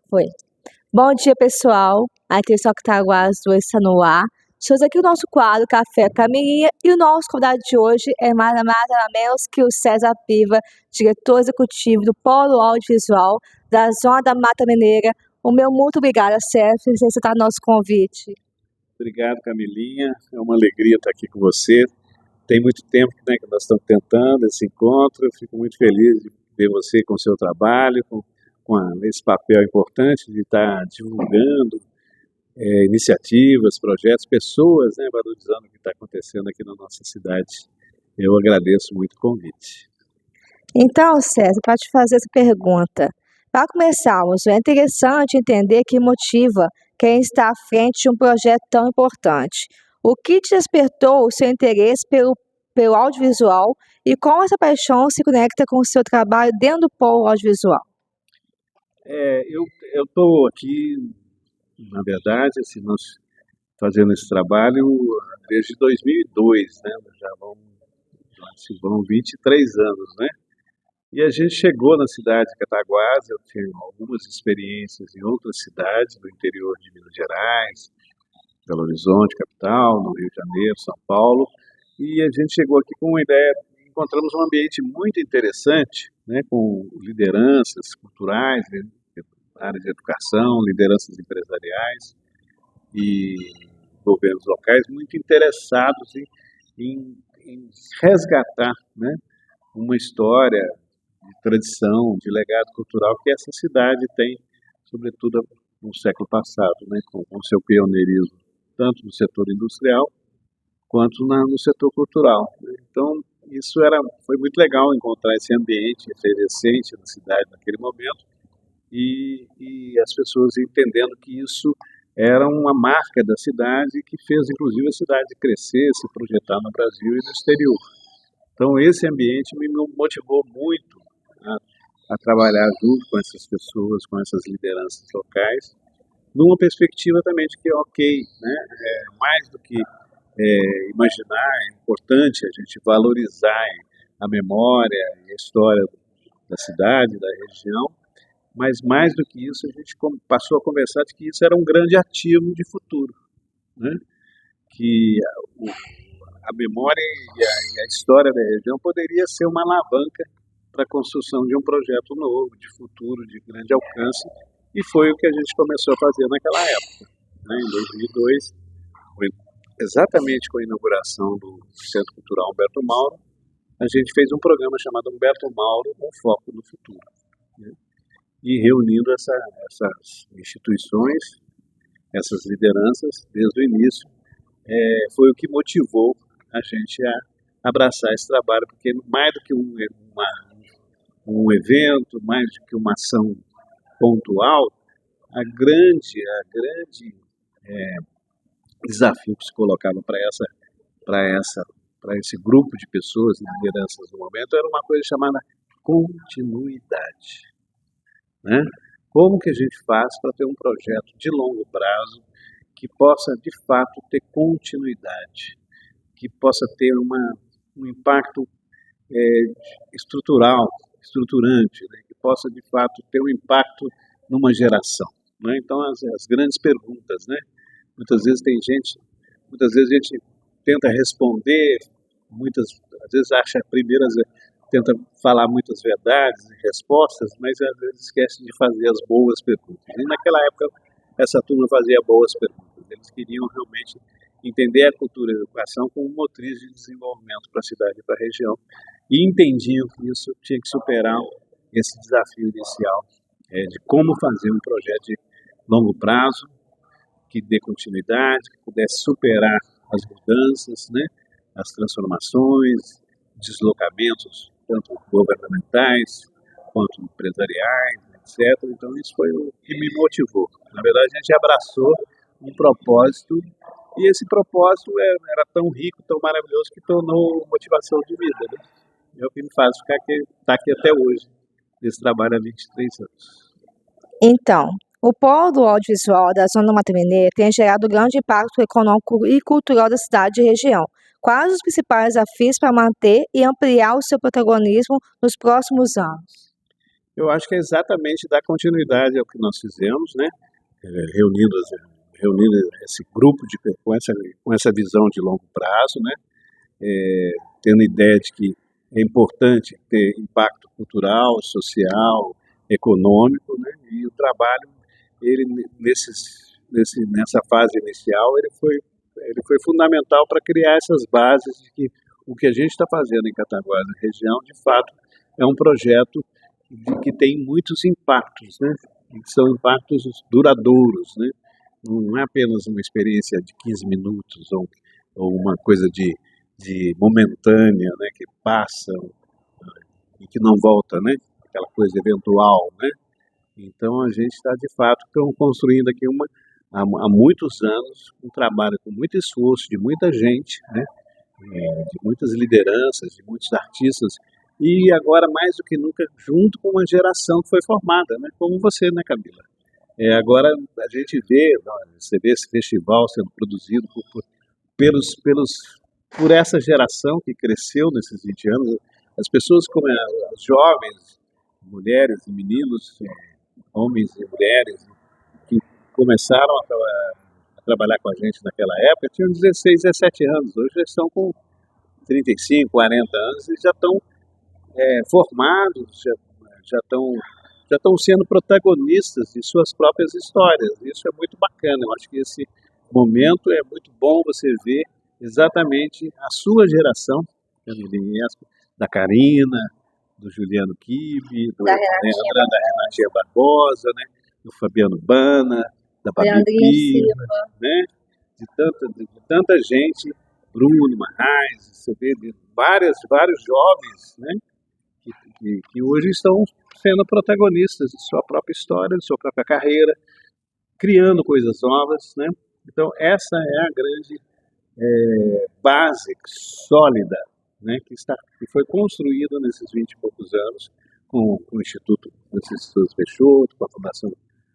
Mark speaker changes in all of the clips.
Speaker 1: Foi. Bom dia, pessoal. A Atenção Cataguases 2 está no ar. Estamos aqui no nosso quadro Café Camilinha e o nosso convidado de hoje é nada menos que o César Piva, diretor executivo do Polo Audiovisual da Zona da Mata Mineira. O meu muito obrigada, César, por aceitar nosso convite.
Speaker 2: Obrigado, Camilinha. É uma alegria estar aqui com você. Tem muito tempo, né, que nós estamos tentando esse encontro. Eu fico muito feliz de ver você com o seu trabalho, com esse papel importante de estar divulgando iniciativas, projetos, pessoas, né, valorizando o que está acontecendo aqui na nossa cidade. Eu agradeço muito o convite.
Speaker 1: Então, César, para te fazer essa pergunta, para começarmos, é interessante entender que motiva quem está à frente de um projeto tão importante. O que te despertou o seu interesse pelo audiovisual e como essa paixão se conecta com o seu trabalho dentro do polo audiovisual?
Speaker 2: Eu estou aqui, na verdade, assim, nós fazendo esse trabalho desde 2002, né? Já vão 23 anos, né? E a gente chegou na cidade de Cataguases. Eu tive algumas experiências em outras cidades do interior de Minas Gerais, Belo Horizonte, capital, no Rio de Janeiro, São Paulo, e a gente chegou aqui com uma ideia. Encontramos um ambiente muito interessante, né, com lideranças culturais, né, na área de educação, lideranças empresariais e governos locais muito interessados em resgatar, né, uma história de tradição, de legado cultural que essa cidade tem, sobretudo no século passado, né, com seu pioneirismo, tanto no setor industrial quanto no setor cultural. Então, foi muito legal encontrar esse ambiente efervescente na cidade naquele momento e as pessoas entendendo que isso era uma marca da cidade que fez, inclusive, a cidade crescer, se projetar no Brasil e no exterior. Então, esse ambiente me motivou muito a trabalhar junto com essas pessoas, com essas lideranças locais, numa perspectiva também de que, ok, né, mais do que imaginar, é importante a gente valorizar a memória e a história da cidade, da região, mas mais do que isso, a gente passou a conversar de que isso era um grande ativo de futuro, né? Que a memória e a história da região poderia ser uma alavanca para a construção de um projeto novo, de futuro, de grande alcance, e foi o que a gente começou a fazer naquela época, né? Em 2002, exatamente com a inauguração do Centro Cultural Humberto Mauro, a gente fez um programa chamado Humberto Mauro, com foco no futuro, né? E reunindo essas instituições, essas lideranças, desde o início, foi o que motivou a gente a abraçar esse trabalho, porque mais do que um evento, mais do que uma ação pontual, a grande desafio que se colocava para esse grupo de pessoas, lideranças no momento, era uma coisa chamada continuidade, né? Como que a gente faz para ter um projeto de longo prazo que possa, de fato, ter continuidade, que possa ter um impacto estruturante, né? Que possa, de fato, ter um impacto numa geração, né? Então, as grandes perguntas, né? Muitas vezes a gente tenta responder, às vezes tenta falar muitas verdades e respostas, mas às vezes esquece de fazer as boas perguntas. E naquela época, essa turma fazia boas perguntas. Eles queriam realmente entender a cultura e a educação como motriz de desenvolvimento para a cidade e para a região, e entendiam que isso tinha que superar esse desafio inicial de como fazer um projeto de longo prazo, que dê continuidade, que pudesse superar as mudanças, né, as transformações, deslocamentos, tanto governamentais quanto empresariais, etc. Então, isso foi o que me motivou. Na verdade, a gente abraçou um propósito, e esse propósito era tão rico, tão maravilhoso, que tornou motivação de vida, né? É o que me faz estar aqui até hoje, nesse trabalho há 23 anos.
Speaker 1: Então, o polo do audiovisual da Zona da Mata Mineira tem gerado grande impacto econômico e cultural da cidade e região. Quais os principais desafios para manter e ampliar o seu protagonismo nos próximos anos?
Speaker 2: Eu acho que é exatamente dar continuidade ao que nós fizemos, né? Reunindo esse grupo com essa visão de longo prazo, né? Tendo ideia de que é importante ter impacto cultural, social, econômico, né? E o trabalho, ele nessa fase inicial, ele foi fundamental para criar essas bases de que o que a gente está fazendo em Cataguás, na região, de fato, é um projeto que tem muitos impactos, né? Que são impactos duradouros, né? Não é apenas uma experiência de 15 minutos ou uma coisa de momentânea, né? Que passa e que não volta, né? Aquela coisa eventual, né? Então a gente está de fato construindo aqui há muitos anos um trabalho com muito esforço de muita gente, né? De muitas lideranças, de muitos artistas, e agora mais do que nunca junto com uma geração que foi formada, né? Como você, né, Camila? Agora a gente você vê esse festival sendo produzido por essa geração que cresceu nesses 20 anos, as pessoas como os jovens, mulheres e meninos, homens e mulheres, que começaram a trabalhar com a gente naquela época, tinham 16, 17 anos, hoje já estão com 35, 40 anos e já estão formados, já estão sendo protagonistas de suas próprias histórias. Isso é muito bacana. Eu acho que esse momento é muito bom você ver exatamente a sua geração, da Karina, do Juliano Kibe, da Renatinha Barbosa, né, do Fabiano Bana, da Babi Piva, né, de tanta gente, Bruno Marrais, você vê de vários jovens, né, que hoje estão sendo protagonistas de sua própria história, de sua própria carreira, criando coisas novas, né? Então essa é a grande base sólida, né, que foi construída nesses 20 e poucos anos com o Instituto Francisco Souza Peixoto, com a Fundação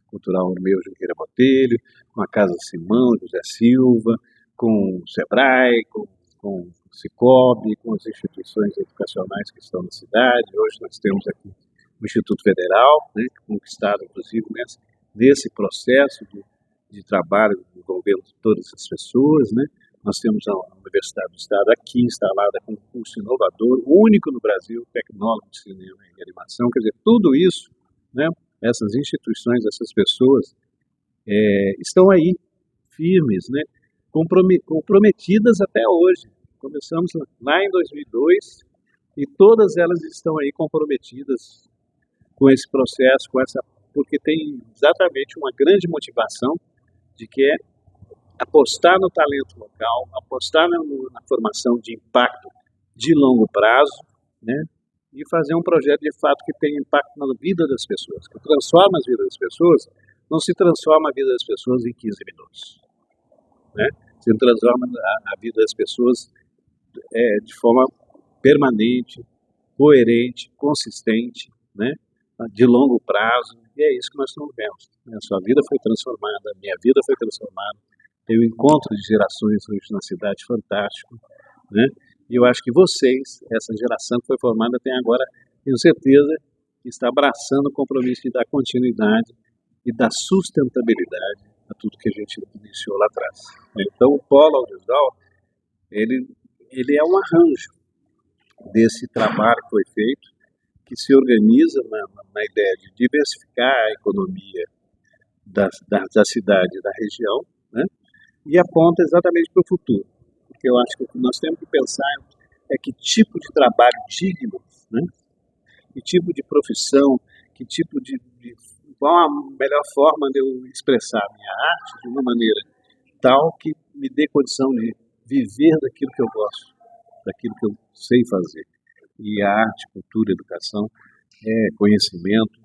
Speaker 2: Cultural Romeu Junqueira Botelho, com a Casa Simão José Silva, com o Sebrae, com o Cicobi, com as instituições educacionais que estão na cidade. Hoje nós temos aqui o Instituto Federal, né, conquistado inclusive nesse processo de trabalho envolvendo todas as pessoas, né. Nós temos a Universidade do Estado aqui instalada com um curso inovador, único no Brasil, tecnólogo de cinema e animação. Quer dizer, tudo isso, né, essas instituições, essas pessoas estão aí, firmes, né, comprometidas até hoje. Começamos lá em 2002 e todas elas estão aí comprometidas com esse processo, porque tem exatamente uma grande motivação de que é apostar no talento local, apostar na formação de impacto de longo prazo, né, e fazer um projeto de fato que tenha impacto na vida das pessoas, que transforma as vidas das pessoas. Não se transforma a vida das pessoas em 15 minutos, né? Se transforma a vida das pessoas de forma permanente, coerente, consistente, né, de longo prazo, e é isso que nós estamos vendo. A sua vida foi transformada, a minha vida foi transformada, tem um encontro de gerações hoje na cidade fantástico, né? E eu acho que vocês, essa geração que foi formada, tenho certeza que está abraçando o compromisso de dar continuidade e dar sustentabilidade a tudo que a gente iniciou lá atrás. Então, o Polo Audiovisual, ele é um arranjo desse trabalho que foi feito, que se organiza na ideia de diversificar a economia da cidade e da região, né? E aponta exatamente para o futuro. Porque eu acho que o que nós temos que pensar é que tipo de trabalho digno, né? Que tipo de profissão, que tipo qual a melhor forma de eu expressar a minha arte de uma maneira tal que me dê condição de viver daquilo que eu gosto, daquilo que eu sei fazer. E a arte, cultura, educação é conhecimento,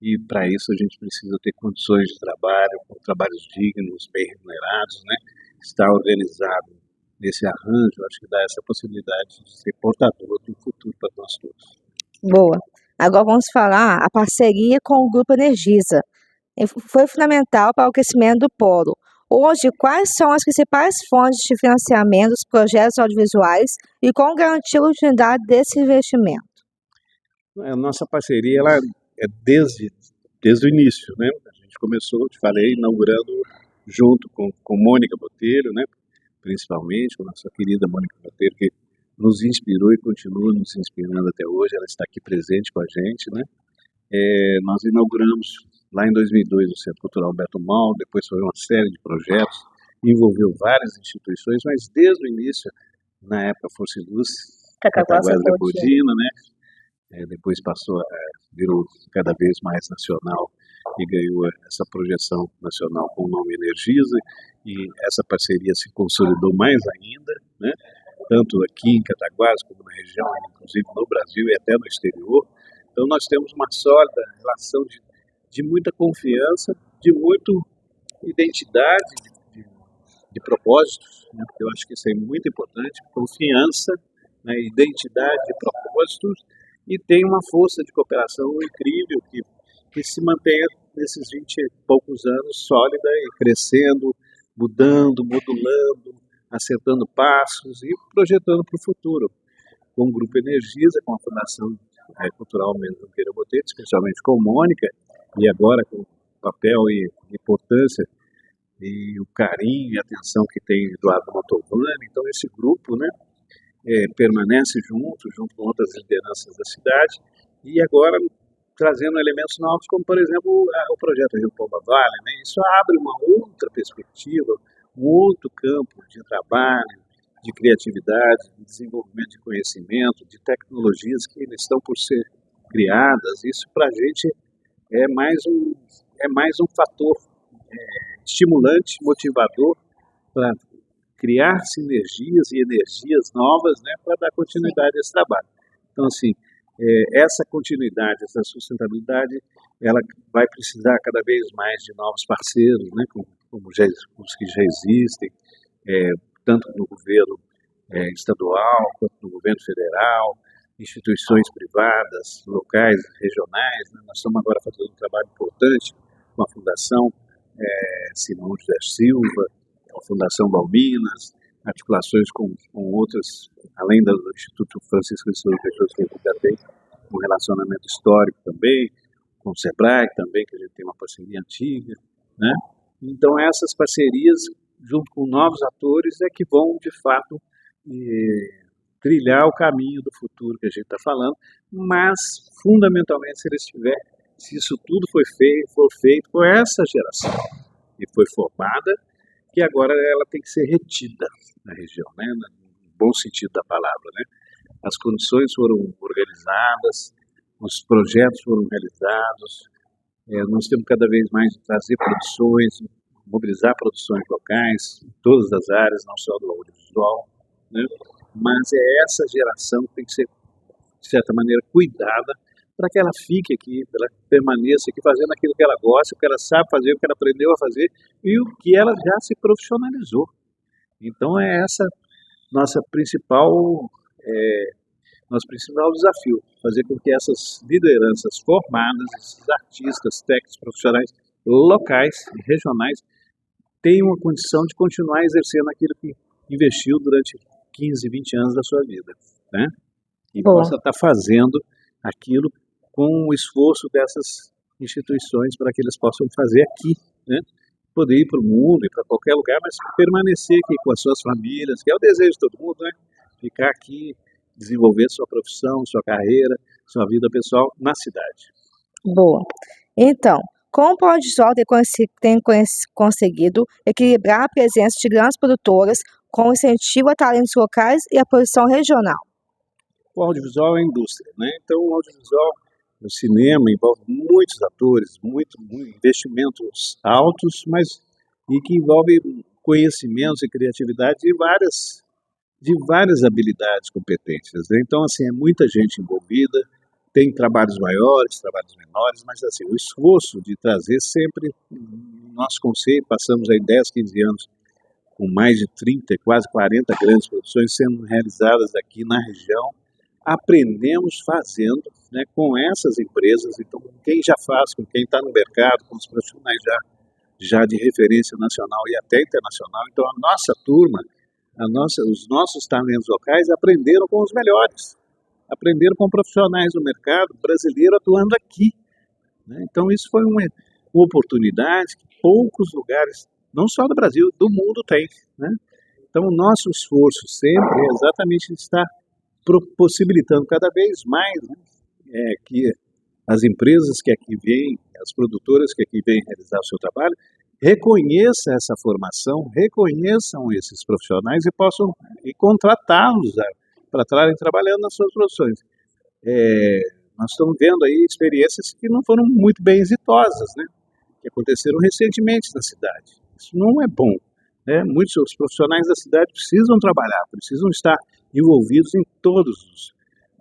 Speaker 2: e para isso a gente precisa ter condições de trabalho, com trabalhos dignos, bem remunerados, né? Estar organizado nesse arranjo, acho que dá essa possibilidade de ser portador de um futuro para nós todos.
Speaker 1: Boa. Agora vamos falar a parceria com o Grupo Energisa. Foi fundamental para o crescimento do polo. Hoje, quais são as principais fontes de financiamento dos projetos audiovisuais e como garantir a continuidade desse investimento?
Speaker 2: A nossa parceria desde o início, né? A gente começou, te falei, inaugurando junto com Mônica Botelho, né? Principalmente com a nossa querida Mônica Botelho, que nos inspirou e continua nos inspirando até hoje. Ela está aqui presente com a gente, né? Nós inauguramos lá em 2002 o Centro Cultural Beto Mal, depois foi uma série de projetos, envolveu várias instituições, mas desde o início, na época Força e Luz,
Speaker 1: Cataguás
Speaker 2: Leopoldina, né? Depois virou cada vez mais nacional e ganhou essa projeção nacional com o nome Energisa, e essa parceria se consolidou mais ainda, né? Tanto aqui em Cataguás como na região, inclusive no Brasil e até no exterior. Então nós temos uma sólida relação de muita confiança, de muita identidade, de propósitos, né? Eu acho que isso é muito importante, confiança, né? Identidade de propósitos, e tem uma força de cooperação incrível que se mantém nesses 20 e poucos anos sólida e crescendo, mudando, modulando, acertando passos e projetando para o futuro. Com o Grupo Energisa, com a Fundação Cultural Mendes Junqueira Botelho, especialmente com Mônica, e agora com o papel e importância e o carinho e atenção que tem Eduardo Mantovani. Então esse grupo, né, permanece junto com outras lideranças da cidade, e agora trazendo elementos novos, como por exemplo o projeto Rio Pomba Vale, né? Isso abre uma outra perspectiva, um outro campo de trabalho, de criatividade, de desenvolvimento de conhecimento, de tecnologias que ainda estão por ser criadas. Isso para a gente é mais um fator estimulante, motivador para criar sinergias e energias novas, né, para dar continuidade a esse trabalho. Então, assim, essa continuidade, essa sustentabilidade, ela vai precisar cada vez mais de novos parceiros, né, como os que já existem, tanto no governo estadual, quanto no governo federal, instituições privadas, locais, regionais, né. Nós estamos agora fazendo um trabalho importante com a Fundação Simão José Silva, a Fundação Balminas, articulações com outras, além do Instituto Francisco de Souza Peixoto, que a gente já tem um relacionamento histórico também, com o SEBRAE também, que a gente tem uma parceria antiga, né? Então essas parcerias, junto com novos atores, é que vão, de fato, trilhar o caminho do futuro que a gente está falando, mas, fundamentalmente, se isso tudo for feito por essa geração, que foi formada, que agora ela tem que ser retida na região, né? No bom sentido da palavra, né? As condições foram organizadas, os projetos foram realizados, nós temos cada vez mais de trazer produções, mobilizar produções locais, em todas as áreas, não só do audiovisual, né? Mas é essa geração que tem que ser, de certa maneira, cuidada para que ela fique aqui, para ela permaneça aqui fazendo aquilo que ela gosta, o que ela sabe fazer, o que ela aprendeu a fazer e o que ela já se profissionalizou. Então é essa nosso principal desafio, fazer com que essas lideranças formadas, esses artistas, técnicos, profissionais locais e regionais tenham a condição de continuar exercendo aquilo que investiu durante 15, 20 anos da sua vida, né? E possa estar fazendo aquilo com o esforço dessas instituições para que eles possam fazer aqui, né? Poder ir para o mundo, ir para qualquer lugar, mas permanecer aqui com as suas famílias, que é o desejo de todo mundo, né? Ficar aqui, desenvolver sua profissão, sua carreira, sua vida pessoal na cidade.
Speaker 1: Boa. Então, como o audiovisual tem conseguido equilibrar a presença de grandes produtoras com o incentivo a talentos locais e a produção regional?
Speaker 2: O audiovisual é a indústria, né? Então, o audiovisual, o cinema envolve muitos atores, muito investimentos altos, mas e que envolve conhecimentos e criatividade de várias habilidades competentes, né? Então, assim, é muita gente envolvida, tem trabalhos maiores, trabalhos menores, mas assim, o esforço de trazer sempre, no nosso conceito, passamos aí 10, 15 anos com mais de 30, quase 40 grandes produções sendo realizadas aqui na região, aprendemos fazendo, né, com essas empresas, então com quem já faz, com quem está no mercado, com os profissionais já de referência nacional e até internacional. Então a nossa turma, os nossos talentos locais aprenderam com os melhores, aprenderam com profissionais do mercado brasileiro atuando aqui. né? Então isso foi uma oportunidade que poucos lugares, não só do Brasil, do mundo tem, né? Então o nosso esforço sempre é exatamente estar possibilitando cada vez mais, né, que as empresas que aqui vêm, as produtoras que aqui vêm realizar o seu trabalho, reconheçam essa formação, reconheçam esses profissionais e possam contratá-los para estarem trabalhando nas suas produções. Nós estamos vendo aí experiências que não foram muito bem exitosas, né, que aconteceram recentemente na cidade. Isso não é bom, né? Muitos dos profissionais da cidade precisam trabalhar, precisam estar envolvidos em todas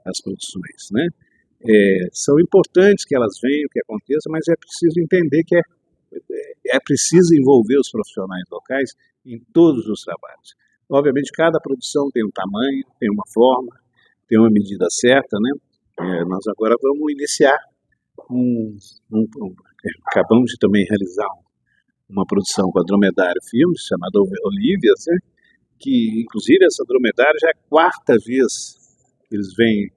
Speaker 2: as produções, né? São importantes que elas venham, que aconteça, mas é preciso entender que é preciso envolver os profissionais locais em todos os trabalhos. Obviamente, cada produção tem um tamanho, tem uma forma, tem uma medida certa, né? Nós agora vamos iniciar acabamos de também realizar uma produção com a Dromedário Filmes, chamada Olívias, né? Que, inclusive, essa Dromedário já é a quarta vez que eles vêm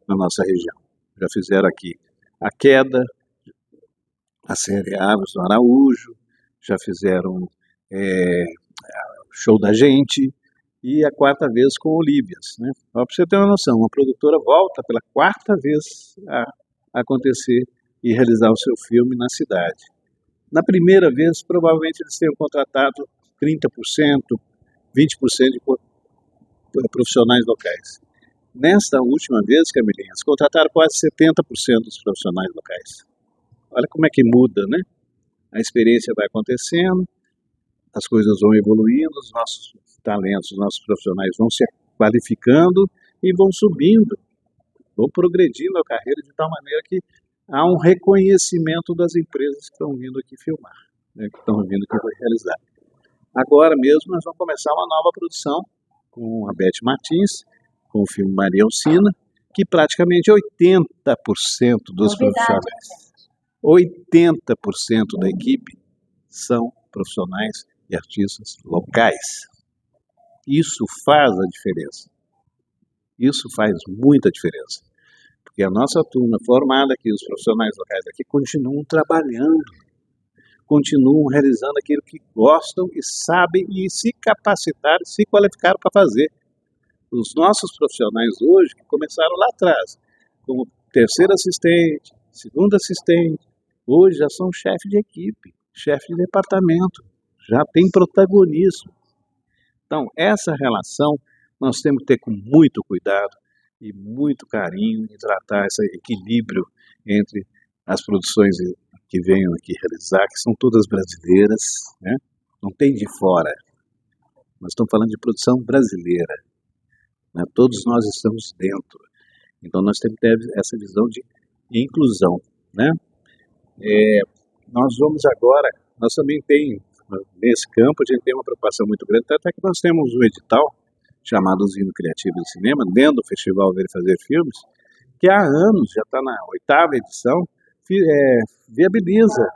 Speaker 2: na nossa região. Já fizeram aqui A Queda, a série Aves do Araújo, já fizeram Show da Gente, e a quarta vez com Olívias, né? Para você ter uma noção, uma produtora volta pela quarta vez a acontecer e realizar o seu filme na cidade. Na primeira vez, provavelmente eles tenham contratado 30%, 20% de profissionais locais. Nesta última vez, Camilinha, eles contrataram quase 70% dos profissionais locais. Olha como é que muda, né? A experiência vai acontecendo, as coisas vão evoluindo, os nossos talentos, os nossos profissionais vão se qualificando e vão subindo, vão progredindo a carreira de tal maneira que há um reconhecimento das empresas que estão vindo aqui filmar, né, que estão vindo aqui realizar. Agora mesmo nós vamos começar uma nova produção com a Beth Martins, com o filme Maria Alcina, que praticamente 80% dos profissionais, 80% da equipe são profissionais e artistas locais. Isso faz a diferença. Isso faz muita diferença. Porque a nossa turma formada aqui, os profissionais locais aqui, continuam trabalhando, continuam realizando aquilo que gostam e sabem e se capacitaram, se qualificaram para fazer. Os nossos profissionais hoje, que começaram lá atrás, como terceiro assistente, segundo assistente, hoje já são chefe de equipe, chefe de departamento, já tem protagonismo. Então, essa relação nós temos que ter com muito cuidado e muito carinho de tratar esse equilíbrio entre as produções que venham aqui realizar, que são todas brasileiras, né? Não tem de fora. Nós estamos falando de produção brasileira, né? Todos nós estamos dentro. Então, nós temos que ter essa visão de inclusão, né? Nós vamos agora, nós também tem, nesse campo, a gente tem uma preocupação muito grande, até que nós temos um edital chamado Usina Criativa do Cinema, dentro do Festival Ver e Fazer Filmes, que há anos, já está na 8ª edição, viabiliza,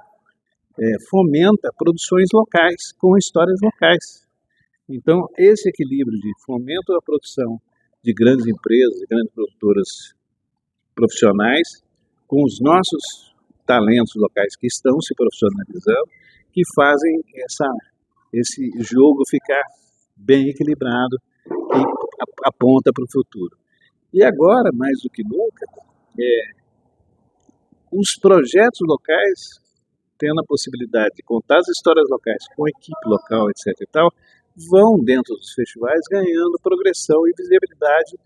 Speaker 2: fomenta produções locais, com histórias locais. Então, esse equilíbrio de fomento da produção de grandes empresas, de grandes produtoras profissionais, com os nossos talentos locais que estão se profissionalizando, que fazem esse jogo ficar bem equilibrado e aponta para o futuro. E agora, mais do que nunca, os projetos locais, tendo a possibilidade de contar as histórias locais com a equipe local, etc. e tal, vão dentro dos festivais ganhando progressão e visibilidade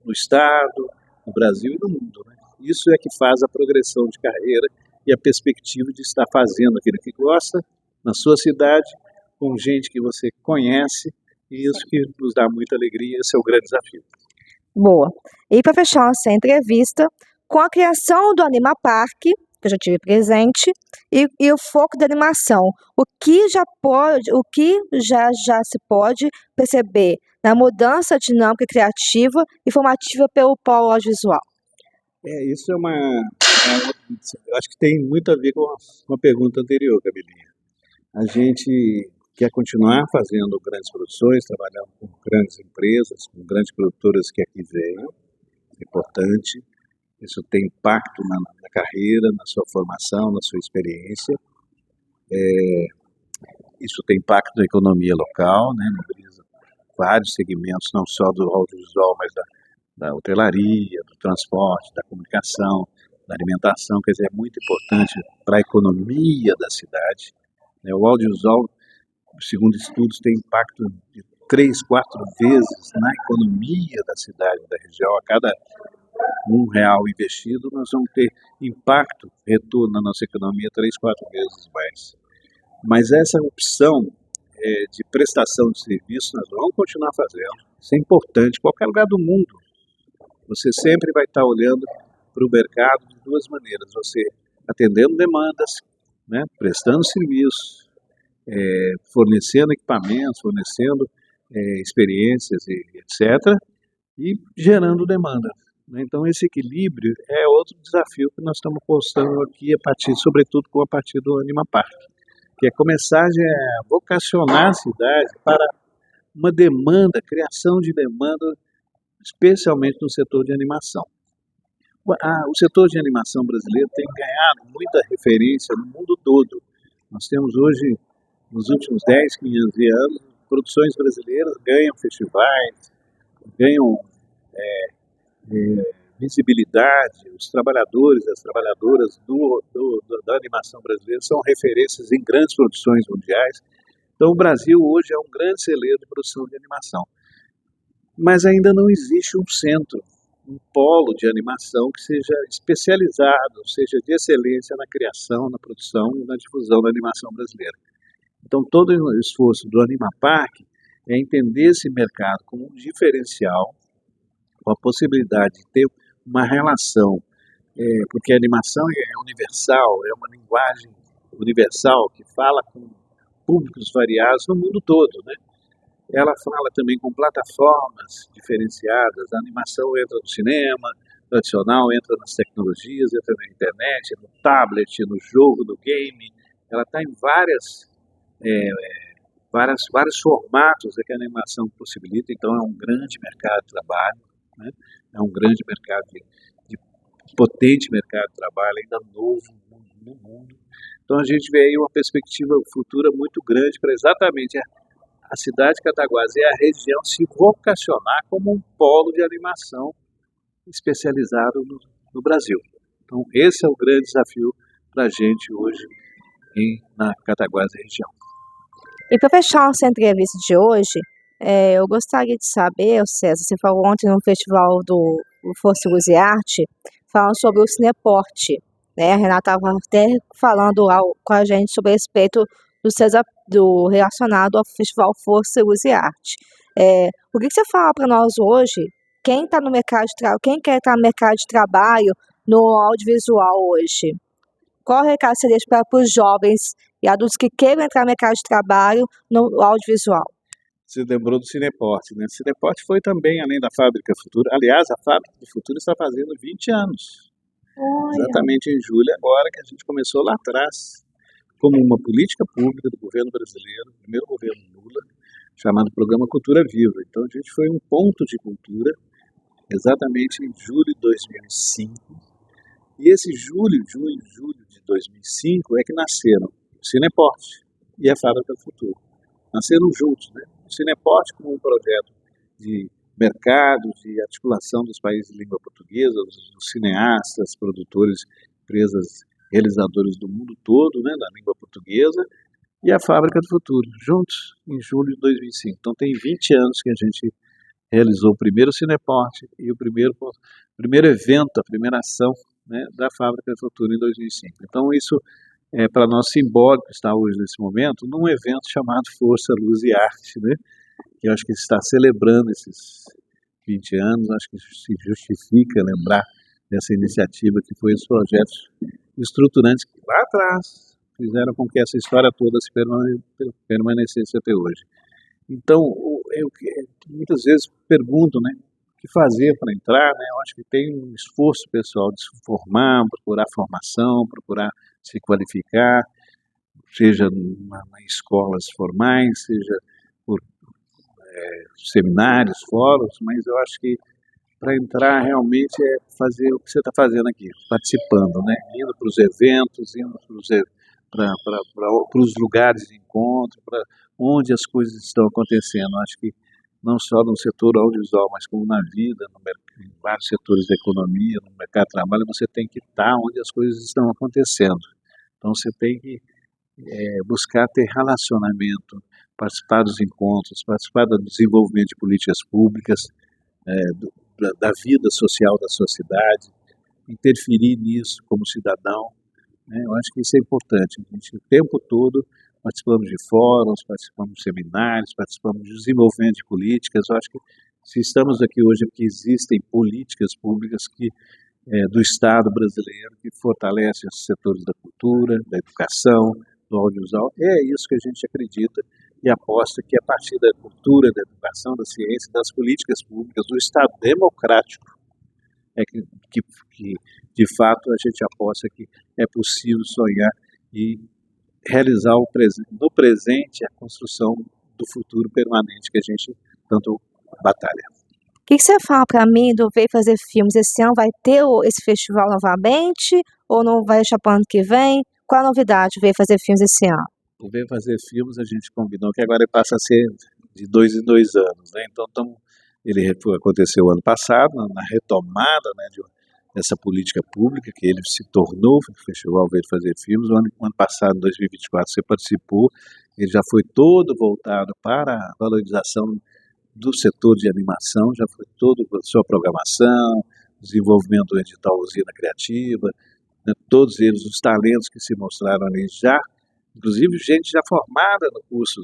Speaker 2: no Estado, no Brasil e no mundo, né? Isso é que faz a progressão de carreira e a perspectiva de estar fazendo aquilo que gosta na sua cidade, com gente que você conhece, e isso que nos dá muita alegria, esse é o grande desafio.
Speaker 1: Boa. E para fechar essa entrevista, com a criação do Anima Parque, que eu já tive presente, e o foco da animação, o que já se pode perceber na mudança dinâmica criativa e formativa pelo polo audiovisual?
Speaker 2: Isso é eu acho que tem muito a ver com a pergunta anterior, Camilinha. A gente quer continuar fazendo grandes produções, trabalhando com grandes empresas, com grandes produtoras que aqui venham, é importante. isso tem impacto na carreira, na sua formação, na sua experiência. Isso tem impacto na economia local, né, mobiliza vários segmentos, não só do audiovisual, mas da hotelaria, do transporte, da comunicação, da alimentação, quer dizer, é muito importante para a economia da cidade. Né? O audiovisual, segundo estudos, tem impacto de 3, 4 vezes na economia da cidade, da região. A cada R$ 1 investido, nós vamos ter impacto, retorno na nossa economia 3, 4 vezes mais. Mas essa opção de prestação de serviço, nós vamos continuar fazendo. Isso é importante. Em qualquer lugar do mundo, você sempre vai estar olhando para o mercado de duas maneiras. Você atendendo demandas, né, prestando serviços, fornecendo equipamentos, fornecendo experiências, etc., e gerando demanda. Então, esse equilíbrio é outro desafio que nós estamos postando aqui, sobretudo a partir do Animapark, que é começar a vocacionar a cidade para uma demanda, criação de demanda, especialmente no setor de animação. O setor de animação brasileiro tem ganhado muita referência no mundo todo. Nós temos hoje, nos últimos 10, 15 anos, produções brasileiras ganham festivais, ganham visibilidade. Os trabalhadores, as trabalhadoras da animação brasileira são referências em grandes produções mundiais. Então, o Brasil hoje é um grande celeiro de produção de animação. Mas ainda não existe um centro, um polo de animação que seja especializado, seja de excelência na criação, na produção e na difusão da animação brasileira. Então, todo o esforço do Animapark é entender esse mercado como um diferencial, com a possibilidade de ter uma relação, porque a animação é universal, é uma linguagem universal que fala com públicos variados no mundo todo, né? Ela fala também com plataformas diferenciadas. A animação entra no cinema tradicional, entra nas tecnologias, entra na internet, no tablet, no jogo, no game. Ela está em vários formatos que a animação possibilita. Então, é um grande mercado de trabalho, né? É um grande mercado de potente mercado de trabalho, ainda novo no mundo. Então, a gente vê aí uma perspectiva futura muito grande para exatamente a cidade de Cataguases e a região se vocacionar como um polo de animação especializado no Brasil. Então, esse é o grande desafio para a gente hoje na Cataguases região.
Speaker 1: E para fechar nossa entrevista de hoje, eu gostaria de saber, César, você falou ontem no festival do Força Luz e Arte, falando sobre o Cineporte, né? A Renata estava até falando com a gente sobre a respeito relacionado ao Festival Força Luz e Arte. O que você fala para nós hoje, quem está no mercado quem quer estar no mercado de trabalho no audiovisual hoje? Qual o recado você deixa para os jovens e adultos que queiram entrar no mercado de trabalho no audiovisual?
Speaker 2: Você lembrou do Cineporte, né? O Cineporte foi também, além da Fábrica Futura. Aliás, a Fábrica do Futuro está fazendo 20 anos.
Speaker 1: Olha.
Speaker 2: Exatamente em julho, agora que a gente começou lá atrás, como uma política pública do governo brasileiro, o primeiro governo Lula, chamado Programa Cultura Viva. Então, a gente foi um ponto de cultura, exatamente em julho de 2005. E esse junho de 2005 é que nasceram o Cineporte e a Fábrica do Futuro. Nasceram juntos, né? O Cineporte como um projeto de mercado, de articulação dos países de língua portuguesa, os cineastas, produtores, empresas realizadores do mundo todo, né, da língua portuguesa, e a Fábrica do Futuro, juntos em julho de 2005. Então tem 20 anos que a gente realizou o primeiro Cineporte e o primeiro evento, a primeira ação, né, da Fábrica do Futuro em 2005. Então isso é para nós simbólico estar hoje nesse momento num evento chamado Força, Luz e Arte, né, que eu acho que está celebrando esses 20 anos, acho que se justifica lembrar dessa iniciativa que foi os projetos estruturantes que lá atrás fizeram com que essa história toda se permanecesse até hoje. Então, muitas vezes pergunto, né, o que fazer para entrar, né? Eu acho que tem um esforço pessoal de se formar, procurar formação, procurar se qualificar, seja em escolas formais, seja por seminários, fóruns, mas eu acho que para entrar realmente é fazer o que você está fazendo aqui, participando, né? Indo para os eventos, indo para os lugares de encontro, para onde as coisas estão acontecendo. Acho que não só no setor audiovisual, mas como na vida, em vários setores da economia, no mercado de trabalho, você tem que estar onde as coisas estão acontecendo. Então você tem que buscar ter relacionamento, participar dos encontros, participar do desenvolvimento de políticas públicas, da vida social da sua cidade, interferir nisso como cidadão, né? Eu acho que isso é importante. A gente, o tempo todo, participamos de fóruns, participamos de seminários, participamos de desenvolvimento de políticas. Eu acho que se estamos aqui hoje é porque existem políticas públicas do Estado brasileiro que fortalecem os setores da cultura, da educação, do audiovisual. É isso que a gente acredita e aposta que a partir da cultura, da educação, da ciência, das políticas públicas, do Estado democrático, que de fato a gente aposta que é possível sonhar e realizar no presente a construção do futuro permanente que a gente tanto batalha.
Speaker 1: O que você fala para mim do Vem Fazer Filmes? Esse ano vai ter esse festival novamente ou não vai deixar para o ano que vem? Qual a novidade do Vem Fazer Filmes esse ano?
Speaker 2: O Vem Fazer Filmes a gente combinou que agora passa a ser de 2 em 2 anos, né? Então ele aconteceu ano passado, na retomada, né, dessa política pública que ele se tornou, o Festival Vem Fazer Filmes. O ano passado, em 2024, você participou, ele já foi todo voltado para a valorização do setor de animação, já foi todo a sua programação, desenvolvimento do edital Usina Criativa, né, todos eles, os talentos que se mostraram ali já, inclusive gente já formada no curso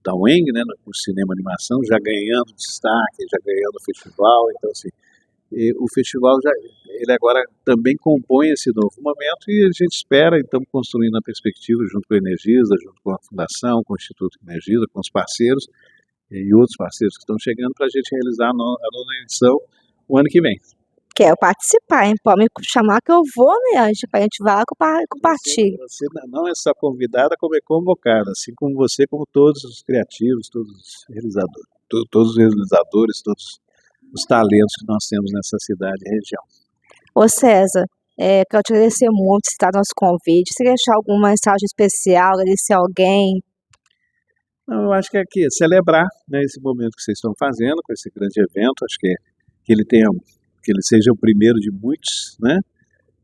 Speaker 2: da UENG, né, no curso de Cinema e Animação, já ganhando destaque, já ganhando o festival. Então, assim, o festival ele agora também compõe esse novo momento e a gente espera, então, construindo a perspectiva junto com a Energisa, junto com a Fundação, com o Instituto Energisa, com os parceiros e outros parceiros que estão chegando para a gente realizar a nona edição o ano que vem.
Speaker 1: Quero participar, hein? Pode me chamar que eu vou, né, a gente vai lá compartilhar.
Speaker 2: Você não é só convidada, como é convocada, assim como você, como todos os criativos, todos os realizadores, todos os talentos que nós temos nessa cidade e região.
Speaker 1: Ô César, quero te agradecer muito por aceitar nosso convite. Você quer deixar alguma mensagem especial, agradecer alguém?
Speaker 2: Eu acho que é aqui, celebrar, né, esse momento que vocês estão fazendo com esse grande evento. Acho que ele seja o primeiro de muitos, né?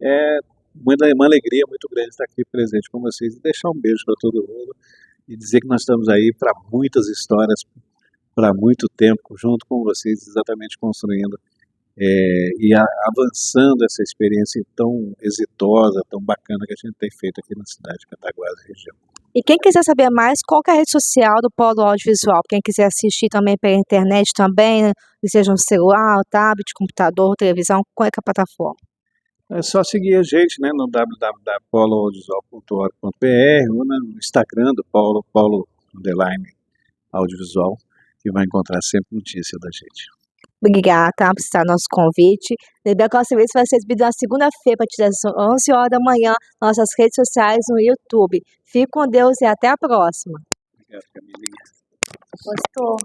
Speaker 2: É uma alegria muito grande estar aqui presente com vocês e deixar um beijo para todo mundo e dizer que nós estamos aí para muitas histórias, para muito tempo, junto com vocês, exatamente construindo e avançando essa experiência tão exitosa, tão bacana que a gente tem feito aqui na cidade de Cataguases e região.
Speaker 1: E quem quiser saber mais, qual que é a rede social do Polo Audiovisual? Quem quiser assistir também pela internet também, né? Seja no celular, tablet, computador, televisão, qual é que é a plataforma?
Speaker 2: É só seguir a gente, né, no www.poloaudiovisual.org.br ou no Instagram do Paulo Audiovisual, que vai encontrar sempre notícia da gente.
Speaker 1: Obrigada por aceitar nosso convite. Lembra que a nossa vez vai ser exibida na segunda-feira, a partir das 11 horas da manhã, nas nossas redes sociais no YouTube. Fique com Deus e até a próxima.
Speaker 2: Obrigado, Camilinha.
Speaker 1: Gostou?